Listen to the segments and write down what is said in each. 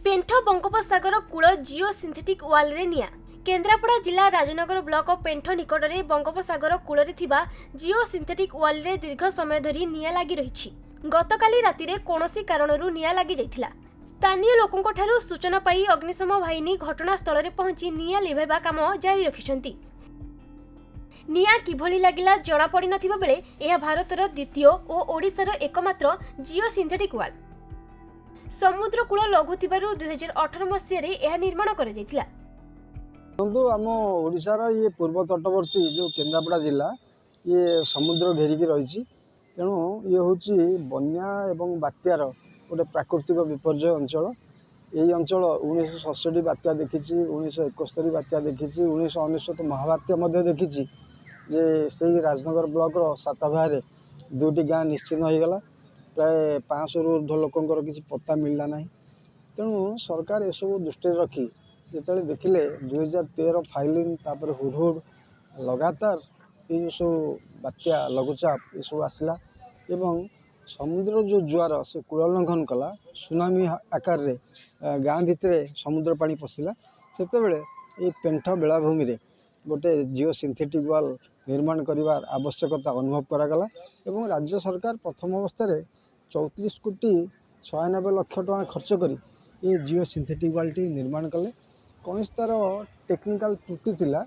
पेंठ Bangopsagar cool Jio synthetic वाल रे निया। केन्द्रापड़ा जिला राजनगर ब्लॉक पेंठ निकट में बंगोपसागर कूल जिओ सिंथेटिक वाल रे दीर्घ समय धरी निया लगी रही। गतकाली राति रे कोनोसी कारणरू निया लगी जाइथिला। स्थानीय लोकंक ठारू सूचना पाई अग्निशम बाहिनी घटनास्थल रे पहुंची निया लिभाइबा काम जारी रखिछंती। निया किभली लागिला जणा पड़ी नथिबा बेले यह भारतर द्वितीय और ओडिशार एकमात्र जिओ सिंथेटिक वाल। समुद्र कूल लघु थिबारु 2018 मसीह यह निर्माण कर जाइथिला। आम ओडिशार ये पूर्व तटवर्ती जो केन्द्रापड़ा जिला ये समुद्र घेरिकी रही। तेणु ये हूँ बन्या एवं बात्यार गोटे प्राकृतिक विपर्यय अंचल। यही अंचल 1967 बात्या देखी, 1971 बात्या देखी, 1999 महाबात्या देखी। जे से राजनगर ब्लॉक साताभारे दुईटी गाँ निश्चिन्न होगला। प्राय 500 रु ऊर्ध्व लोकंर किसी पत्ता मिलला ना। तेणु सरकार एसबू दृष्टि रखी जिते देखिले 2013 फाइलिंग तापर हुडहुड लगातार ये सब बात्या लघुचाप ये सब आसला एवं समुद्र जो जुआर से कूल लंघन कला सुनामी आकार रे गाँ भितर समुद्र पानी पशिला। सेतेबेले ये पेंठ बेलाभूमि रे गोटे जिओ सिंथेटिक वाल निर्माण करिवार आवश्यकता अनुभव करागला एवं राज्य सरकार प्रथम अवस्था 34 कोटी 96 लाख टका खर्च करी ये जिओ सिंथेटिक वाल टी निर्माण कले। कौन तार टेक्निकल त्रुटि थिला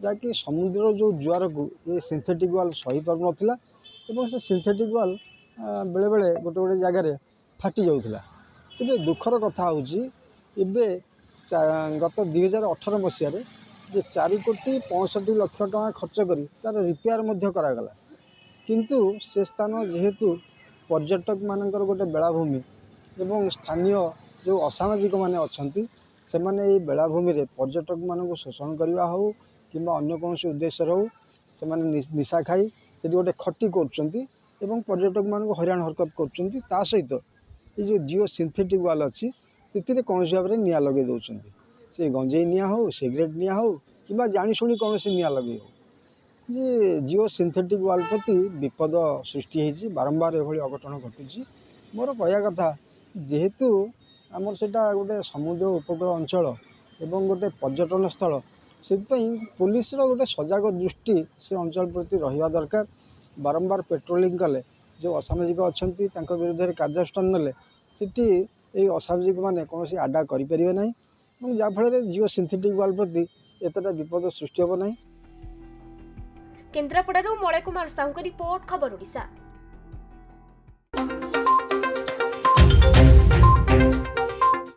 जाकि समुद्र जो जुआर को ये सिंथेटिक वाल सही पार नथिला एवं से सिंथेटिक वाल बेले बेले गोटे गोटे जगार फाटी जाउथिला। किंतु दुखर कथा होउची एबे गत 2018 मसीह जे 4 कोटी 65 लाख टका खर्च करी तार रिपेयर मध्य करागला। किंतु से स्थान जेहेतु पर्यटक मानकर गोटे बेलाभूमि एवं स्थानीय जो असामाजिक माने अछंती से माने ये बेलाभूमि रे पर्यटक मानक शोषण करवा हो कि अन्य कौन उद्देश्य हो से माने निशा खाई से गोटे खटी करछंती एवं पर्यटक मानक हैरान हरकत करछंती। ता सहित ये जो जिओ सिंथेटिक वाल अच्छी से कौन भाव में निया लगे दौरान से गंजेई निया हो सिगरेट निया हो कि जाशुणी कौन निया लगे हो। ये जिओ सिंथेटिक वाल प्रति विपद सृष्टि होती बारंबार एभली अघटन घटुची। मोर कहया कथा जेहेतु आमर सेटा गोटे समुद्र उपकूल अंचल एवं गोटे पर्यटन स्थल से पुलिस गोटे सजग दृष्टि से अंचल प्रति रहा दरकार। बारंबार पेट्रोलिंग कले जो असामाजिक अच्छा विरुद्ध कार्यानुष्ठान नेले सीटी ये असामाजिक माने कौन आडा करें ना जहाँफल जिओ सिंथेटिक वाल प्रति एतटा विपद सृष्टि हम ना। केन्द्रापड़ारू मलय कुमार साहू रिपोर्ट खबर ओडिशा।